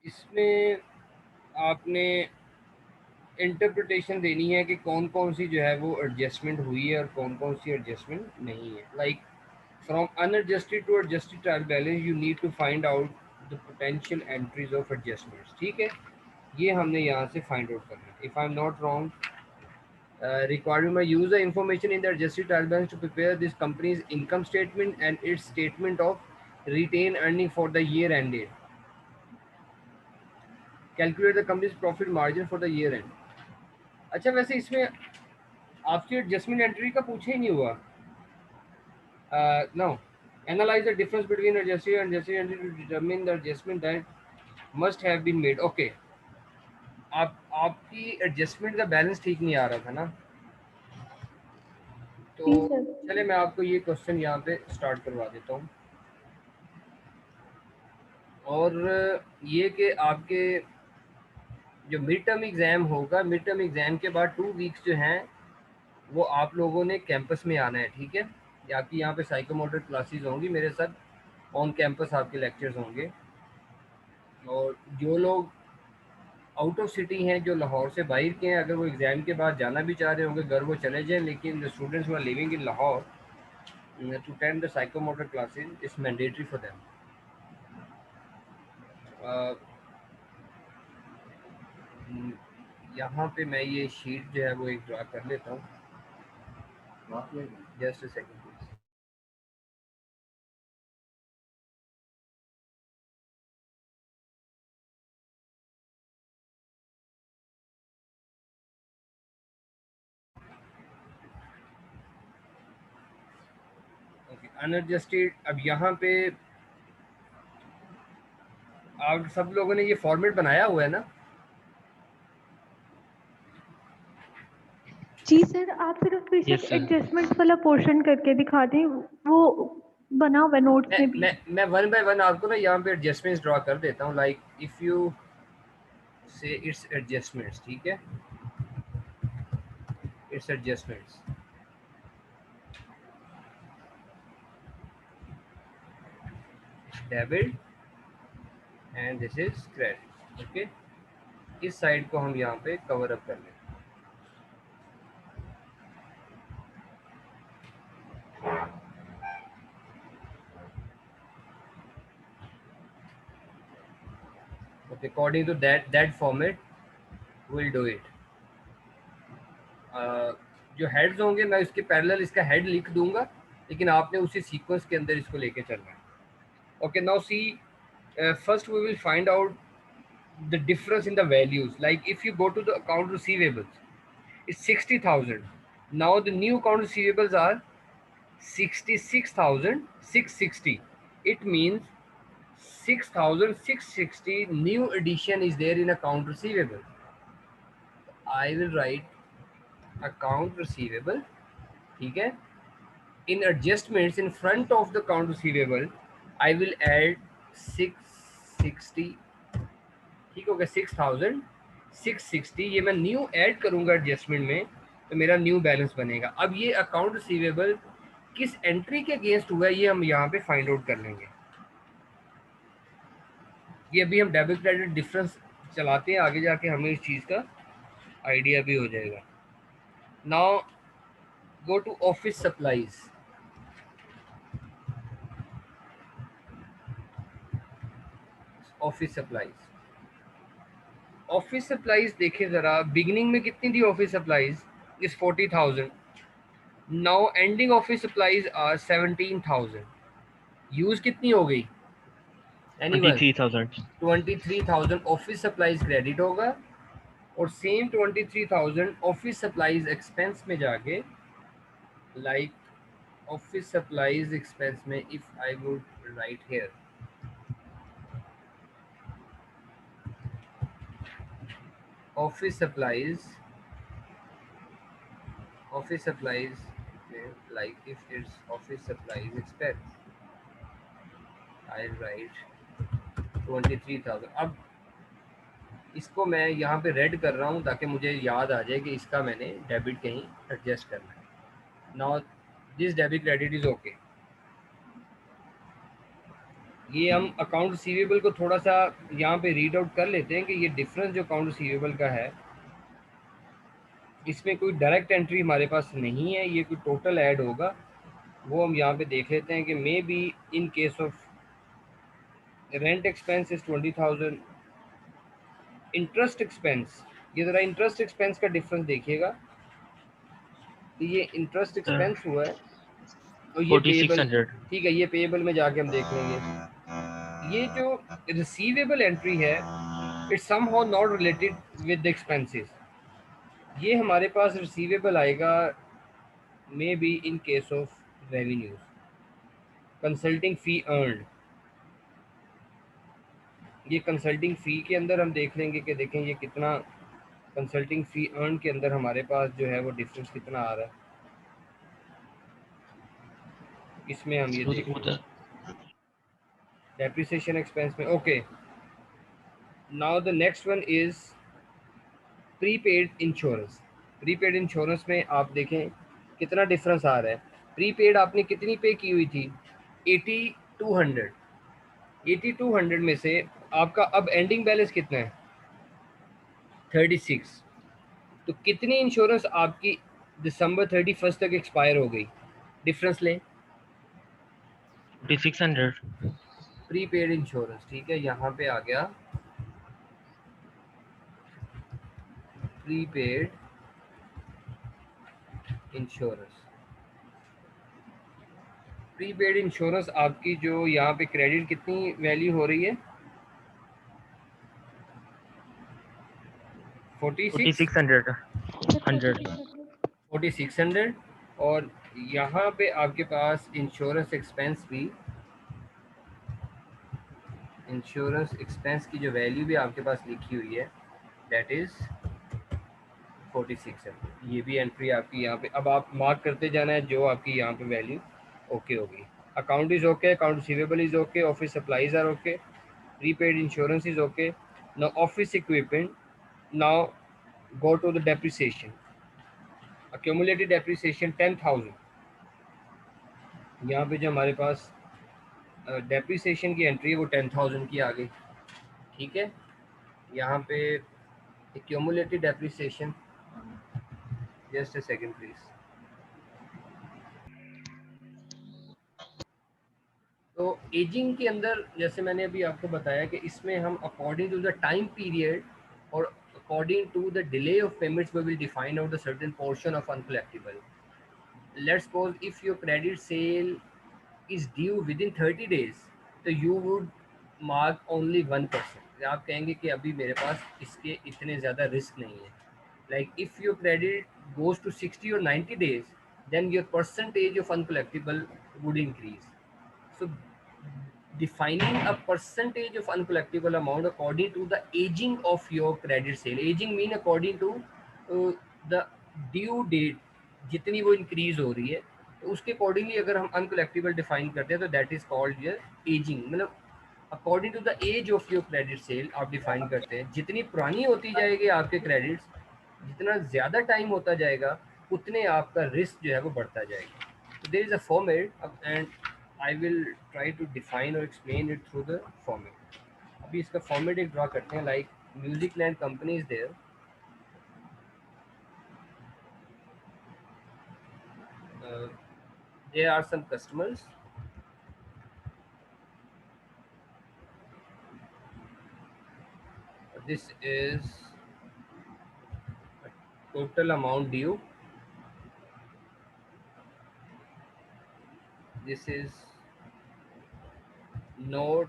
इसमें आपने इंटरप्रिटेशन देनी है कि कौन कौन सी जो है वो एडजस्टमेंट हुई है और कौन कौन सी एडजस्टमेंट नहीं है। Like from unadjusted to adjusted trial balance you need to find out the potential entries of adjustments. ठीक है, ये हमने यहाँ से फाइंड आउट करना है। If I am not wrong, required may use the information in the adjusted trial balance to prepare this company's income statement and its statement of retained earning for the year ended. Calculate the company's profit margin for the year end. अच्छा, वैसे इसमें आपकी adjustment entry का पूछा ही नहीं हुआ। No, analyze the difference between adjusted and adjusted entry to determine the adjustment that must have been made. Okay, आपकी एडजस्टमेंट का बैलेंस ठीक नहीं आ रहा था ना, तो जी सर। चले मैं आपको ये क्वेश्चन यहाँ पे स्टार्ट करवा देता हूँ। और ये कि आपके जो मिड टर्म एग्ज़ाम होगा, मिड टर्म एग्ज़ाम के बाद 2 वीक्स जो हैं वो आप लोगों ने कैंपस में आना है। ठीक है, आपकी यहाँ पे साइकोमोटर क्लासेस होंगी, मेरे साथ ऑन कैंपस आपके लेक्चर्स होंगे। और जो लोग आउट ऑफ सिटी हैं, जो लाहौर से बाहर के हैं, अगर वो एग्ज़ाम के बाद जाना भी चाह रहे होंगे घर, वो चले जाएँ। लेकिन the students who are living in Lahore to attend the psychomotor classes is mandatory for them. यहाँ पे मैं ये शीट जो है वो एक ड्रा कर लेता हूँ। Just a second please. Okay, unadjusted. अब यहाँ पे आप सब लोगों ने ये फॉर्मेट बनाया हुआ है ना? जी सर, आप सिर्फ बेसिक Yes, sir. एडजस्टमेंट्स वाला पोर्शन करके दिखा दें, वो बना हुआ नोट्स में भी। मैं वन बाय वन आपको ना यहाँ पे एडजस्टमेंट्स ड्रॉ कर देता हूँ। Like if you say it's adjustments, ठीक है, it's adjustments, debit and this is credit. Okay, इस साइड को हम यहाँ पे कवर अप कर लें। Okay, according to that format will do it. जो हेड्स होंगे मैं इसके पैरेलल इसका हेड लिख दूंगा, लेकिन आपने उसी सीक्वेंस के अंदर इसको लेके चलना है। Okay, now see, first we will find out the difference in the values. Like if you go to the account receivables, it's 60,000. Now the new account receivables are 66,660. It means 6,660 new addition is there in account receivable. I will write account receivable, ठीक है, in adjustments in front of the account receivable I will add 660। ठीक हो गया, 6,660 ये मैं new add करूंगा adjustment में, तो मेरा न्यू बैलेंस बनेगा। अब ये अकाउंट रिसीवेबल किस एंट्री के अगेंस्ट हुआ है ये हम यहाँ पे फाइंड आउट कर लेंगे। ये अभी हम डेबिट क्रेडिट डिफरेंस चलाते हैं, आगे जाके हमें इस चीज़ का आइडिया भी हो जाएगा। Now go to office supplies. Office supplies, office supplies देखें ज़रा, बिगिनिंग में कितनी थी office supplies? Is 40,000। Now ending office supplies are 17,000। Use कितनी हो गई? एनीवन? 23,000. 23,000 ऑफिस सप्लाईज क्रेडिट होगा, और सेम 23,000 ऑफिस सप्लाईज एक्सपेंस में जाके, लाइक ऑफिस सप्लाईज एक्सपेंस में if I would write here, office supplies like if it's office supplies expense I'll write 23,000। अब इसको मैं यहाँ पे रेड कर रहा हूँ ताकि मुझे याद आ जाए कि इसका मैंने डेबिट कहीं एडजस्ट करना है। Now this debit credit is okay. ये हम अकाउंट रिसीवेबल को थोड़ा सा यहाँ पे रीड आउट कर लेते हैं कि ये डिफरेंस जो अकाउंट रिसीवेबल का है, इसमें कोई डायरेक्ट एंट्री हमारे पास नहीं है, ये कोई टोटल ऐड होगा, वो हम यहाँ पे देख लेते हैं कि may be in case of rent expense is 20,000, interest expense, ये ज़रा इंटरेस्ट एक्सपेंस का डिफरेंस देखिएगा, तो ये इंटरेस्ट एक्सपेंस हुआ है और ये पेएबल, 4600। ठीक है, ये पेएबल में जाके हम देख लेंगे। ये जो रिसीवेबल एंट्री है it's somehow not related with the expenses, ये हमारे पास रिसीवेबल आएगा may be in case of revenues, consulting fee earned, ये कंसल्टिंग फ़ी के अंदर हम देख लेंगे कि देखें ये कितना कंसल्टिंग फ़ी अर्न के अंदर हमारे पास जो है वो डिफरेंस कितना आ रहा है, इसमें हम ये देख लेंगे डेप्रिसिएशन एक्सपेंस में। Okay, now the next one is prepaid insurance. Prepaid insurance में आप देखें कितना डिफरेंस आ रहा है। प्रीपेड आपने कितनी पे की हुई थी, 8200, 8200 में से आपका अब एंडिंग बैलेंस कितना है, 36, तो कितनी इंश्योरेंस आपकी दिसंबर 31 तक एक्सपायर हो गई, डिफरेंस लें। 4600। प्रीपेड इंश्योरेंस, ठीक है, यहाँ पे आ गया प्रीपेड इंश्योरेंस। प्रीपेड इंश्योरेंस आपकी जो यहाँ पे क्रेडिट कितनी वैल्यू हो रही है, 4600 100। 4600, और यहाँ पे आपके पास इंश्योरेंस एक्सपेंस भी, इंश्योरेंस एक्सपेंस की जो वैल्यू भी आपके पास लिखी हुई है दैट इज़ 4600, ये भी एंट्री आपकी यहाँ पे, अब आप मार्क करते जाना है जो आपकी यहाँ पे वैल्यू ओके होगी। Account is okay, account receivable is okay, office supplies are okay, prepaid insurance is okay. Now office equipment, now go to the depreciation, accumulated depreciation 10,000, यहाँ पे जो हमारे पास डेप्रिसिएशन की एंट्री है वो 10,000 की आ गई, ठीक है। यहाँ पे accumulated depreciation, just a second please. तो एजिंग के अंदर जैसे मैंने अभी आपको बताया कि इसमें हम according to the time period और according to the delay of payments we will define out the certain portion of uncollectible. Let's suppose if your credit sale is due within 30 days, तो you would mark only 1%, आप कहेंगे कि अभी मेरे पास इसके इतने ज़्यादा रिस्क नहीं है। Like if your credit goes to 60 or 90 days, then your percentage of uncollectible would increase. So defining a percentage of uncollectible amount according to the aging of your credit sale, aging mean according to the due date, जितनी वो increase हो रही है तो उसके accordingly अगर हम अनकलेक्टिबल define करते हैं तो that is called your ageing, मतलब according to the age of your credit sale आप डिफाइन करते हैं। जितनी पुरानी होती जाएगी आपके क्रेडिट्स, जितना ज़्यादा टाइम होता जाएगा उतने आपका रिस्क जो है वो बढ़ता जाएगा। तो there is a format and I will try to define और explain it through the format. अभी इसका फॉर्मेट एक ड्रा करते हैं, like Music Land company is there, there are some customers, this is total amount due, this is not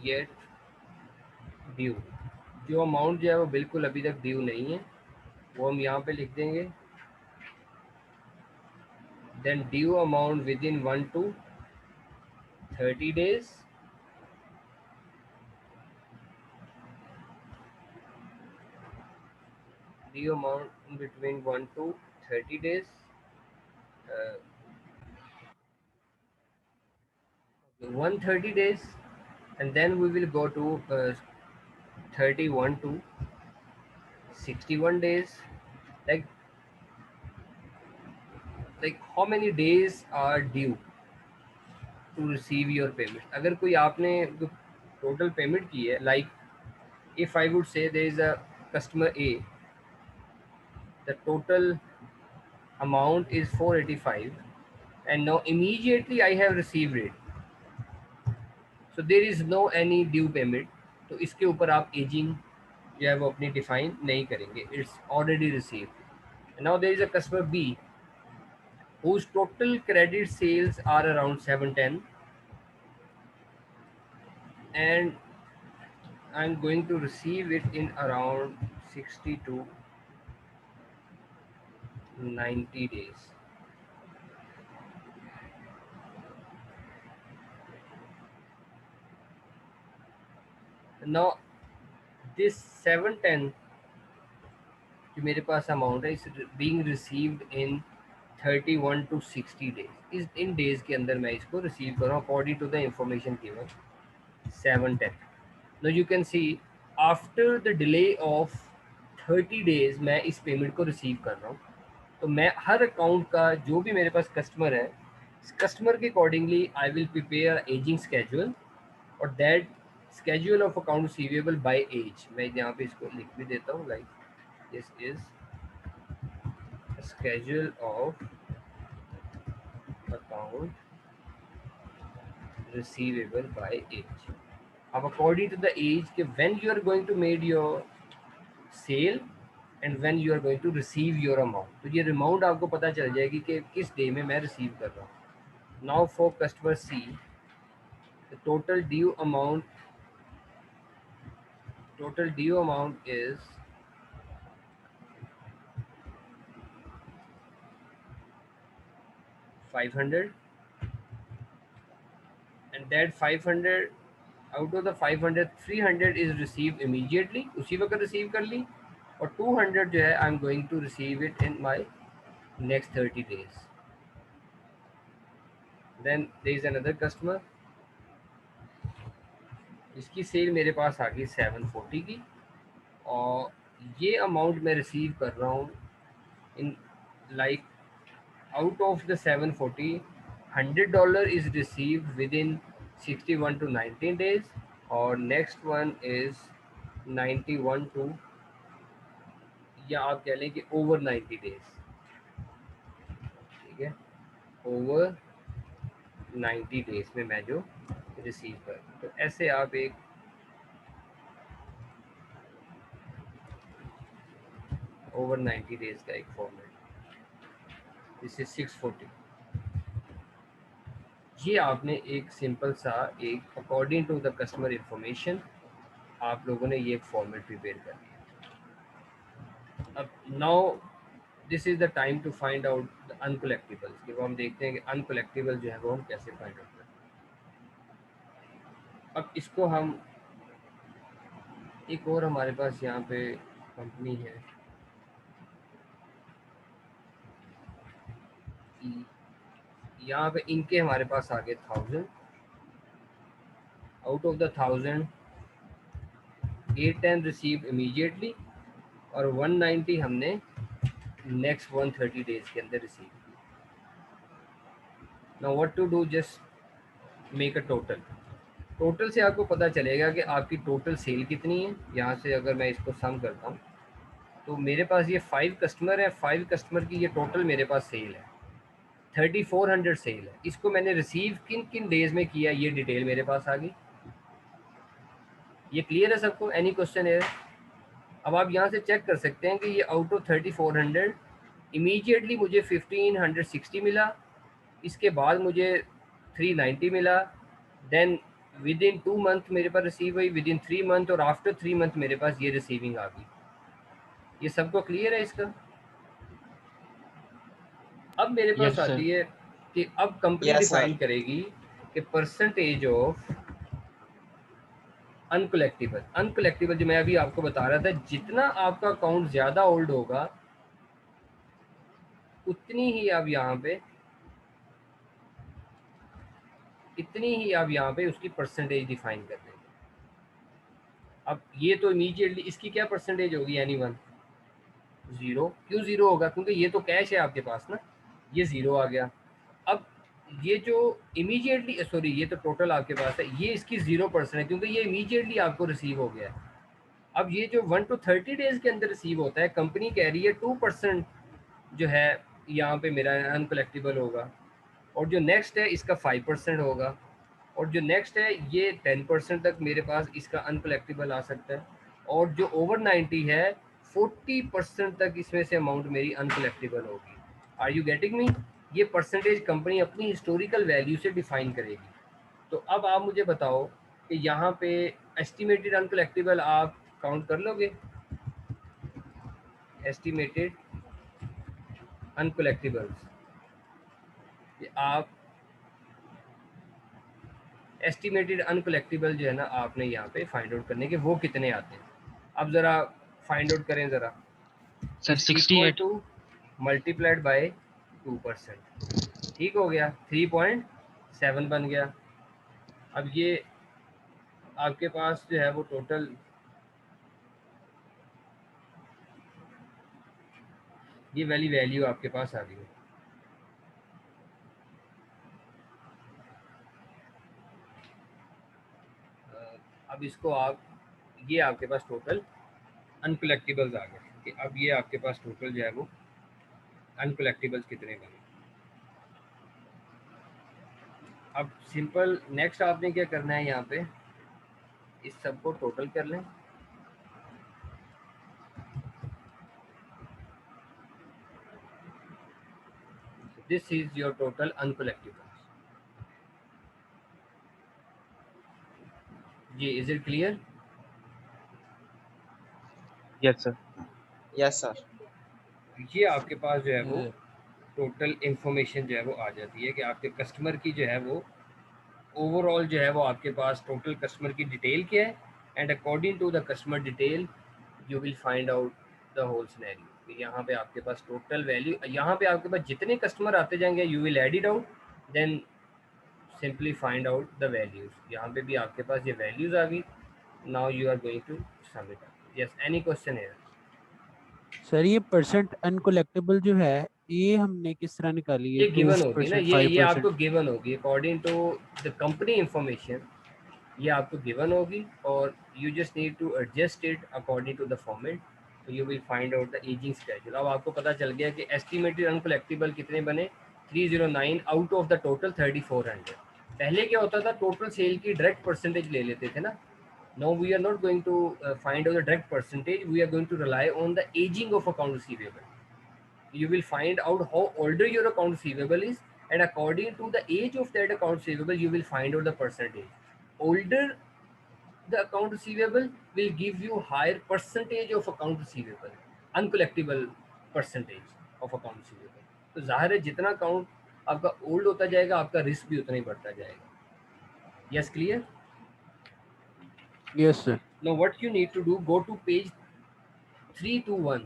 yet due, जो amount जो है वो बिल्कुल अभी तक ड्यू नहीं है वो हम यहाँ पे लिख देंगे। Then due amount within 1 to 30 days, due amount between 1 to 30 days, 130 days, and then we will go to 31 to 61 days, like how many days are due, to receive your payment. अगर कोई आपने total payment की है, like if I would say there is a customer A, the total amount is 485 and now immediately I have received it, so there is no any due payment, तो इसके ऊपर आप ageing जो है वो अपनी डिफाइन नहीं करेंगे, it's already received. And now there is a customer B whose total credit sales are around 710 and I'm going to receive it in around 60 to 90 days. Now this 710 जो मेरे पास अमाउंट है, इस being received in 31 to 60 days, इस इन days के अंदर मैं इसको receive कर रहा हूँ according to the information given 710. Now you can see after the delay of 30 days मैं इस पेमेंट को रिसीव कर रहा हूँ. तो मैं हर अकाउंट का जो भी मेरे पास कस्टमर है, इस कस्टमर के accordingly I will prepare ageing schedule और that schedule of account receivable by age. मैं यहाँ पे इसको लिख भी देता हूँ, like this is a schedule of account receivable by age. अब according to the age कि when you are going to make your sale and when you are going to receive your amount, तो ये amount आपको पता चल जाएगी कि किस डे में मैं रिसीव कर रहा हूँ. Now for customer C, the total due amount is 500 and that 500 out of the 500 300 is received immediately, उसी वक्त रिसीव कर ली, और 200 जो है I am going to receive it in my next 30 days. Then there is another customer, इसकी sale मेरे पास आ गई 740 की और ये अमाउंट मैं रिसीव कर रहा हूँ in like out of the 740 $100 is received within 61 to 19 days और next one is 91 to, या आप कह लें कि over 90 days. ठीक है, over 90 days में मैं जो रिसीव कर, तो ऐसे आप एक over 90 days का एक फॉर्मेट, दिस इज 640. ये आपने एक सिंपल सा एक according to the customer information आप लोगों ने ये एक फॉर्मेट प्रिपेयर कर लिया. अब now this is the time to find out the uncollectibles, कि वो हम देखते हैं कि अनकलेक्टिबल जो है वो हम कैसे फाइंड आउट करते हैं. अब इसको हम एक और हमारे पास यहाँ पे कंपनी है, यहाँ पे इनके हमारे पास आ गए 1000, out of the 1000 810 receive immediately और 190 हमने नेक्स्ट 130 डेज के अंदर रिसीव की. Now what to do, just make a total. Total से आपको पता चलेगा कि आपकी टोटल सेल कितनी है. यहाँ से अगर मैं इसको सम करता हूँ तो मेरे पास ये 5 कस्टमर है, 5 कस्टमर की ये टोटल मेरे पास सेल है, 3400 सेल है. इसको मैंने रिसीव किन किन डेज में किया ये डिटेल मेरे पास आ गई. ये क्लियर है सबको? एनी क्वेश्चन है? अब आप यहाँ से चेक कर सकते हैं कि ये आउट ऑफ 3400 इमीडिएटली मुझे 1560 मिला, इसके बाद मुझे 390 मिला, देन विद इन 2 मंथ मेरे पास रिसीव हुई, विद इन 3 मंथ और आफ्टर 3 मंथ मेरे पास ये रिसीविंग आ गई. ये सबको क्लियर है इसका? अब मेरे पास आती है कि अब कंपनी डिफाइन करेगी कि परसेंटेज ऑफ अनकलेक्टिबल. अनकलेक्टिबल जो मैं अभी आपको बता रहा था, जितना आपका अकाउंट ज़्यादा ओल्ड होगा उतनी ही आप यहाँ पे उसकी परसेंटेज डिफाइन कर देंगे. अब ये तो इमीडिएटली इसकी क्या परसेंटेज होगी, एनीवन? 0. क्यों 0 होगा? क्योंकि ये तो कैश है आपके पास ना, ये 0 आ गया. अब ये जो इमीडिएटली, सॉरी ये तो टोटल आपके पास है, ये इसकी 0% है क्योंकि ये इमीडिएटली आपको रिसीव हो गया है। अब ये जो 1 to 30 डेज के अंदर रिसीव होता है, कंपनी कह रही है 2% जो है यहाँ पे मेरा अनकलेक्टिबल होगा, और जो नेक्स्ट है इसका 5% होगा, और जो नेक्स्ट है ये 10% तक मेरे पास इसका अनकलेक्टिबल आ सकता है, और जो ओवर 90 है 40% तक इसमें से अमाउंट मेरी अनकलेक्टिबल होगी। Are you getting me? ये परसेंटेज कंपनी अपनी हिस्टोरिकल वैल्यू से डिफाइन करेगी। तो अब आप मुझे बताओ कि यहाँ पे एस्टिमेटेड अनकलेक्टिबल आप काउंट कर लोगे? एस्टिमेटेड अनकलेक्टिबल्स आप एस्टिमेटेड अनकलेक्टिबल जो है ना आपने यहाँ पे फाइंड आउट करने के वो कितने आते हैं। अब ज़रा फाइंड आउट करें ज़रा। सर 68 मल्टीप्लाइड बाय 2%, ठीक हो गया, 3.7 बन गया। अब ये आपके पास जो है वो टोटल ये वाली वैल्यू आपके पास आ गई है। अब इसको आप, ये आपके पास टोटल अनकलेक्टिबल्स आ गए कि अब ये आपके पास टोटल जो है वो अनकलेक्टिबल्स कितने बने। अब सिंपल नेक्स्ट आपने क्या करना है, यहाँ पे इस सब को टोटल कर लें। This is your total uncollectibles. जी, is it clear? Yes sir. Yes sir. ये आपके पास जो है वो टोटल इंफॉर्मेशन जो है वो आ जाती है कि आपके कस्टमर की जो है वो ओवरऑल जो है वो आपके पास टोटल कस्टमर की डिटेल क्या है, and according to the customer detail you will find out the whole scenario. यहाँ पे आपके पास टोटल वैल्यू, यहाँ पे आपके पास जितने कस्टमर आते जाएंगे you will add it out, then simply find out the values. यहाँ पे भी आपके पास ये वैल्यूज आ गई। Now you are going to submit. Yes, any question है? सर ये परसेंट अनकोलेक्टेबल जो है ये हमने किस तरह निकाली है? ये गिवन होगी ना, 2%, ये 5%? आपको गिवन होगी according to the company information. ये आपको गिवन होगी और you just need to adjust it according to the format, तो you will find out the ageing schedule. अब आपको पता चल गया कि एस्टिमेटेड अनकलेक्टिबल कितने बने, 309 आउट ऑफ द टोटल 3400। पहले क्या होता था, टोटल सेल की डायरेक्ट परसेंटेज ले लेते थे ना। Now we are not going to find out the direct percentage, we are going to rely on the aging of account receivable. You will find out how older your account receivable is, and according to the age of that account receivable you will find out the percentage. Older the account receivable will give you higher percentage of account receivable, uncollectible percentage of account receivable. तो जाहिर है जितना account आपका old होता जाएगा आपका risk भी उतना ही बढ़ता जाएगा। Yes, clear? Yes sir. Now what you need to do, go to page 321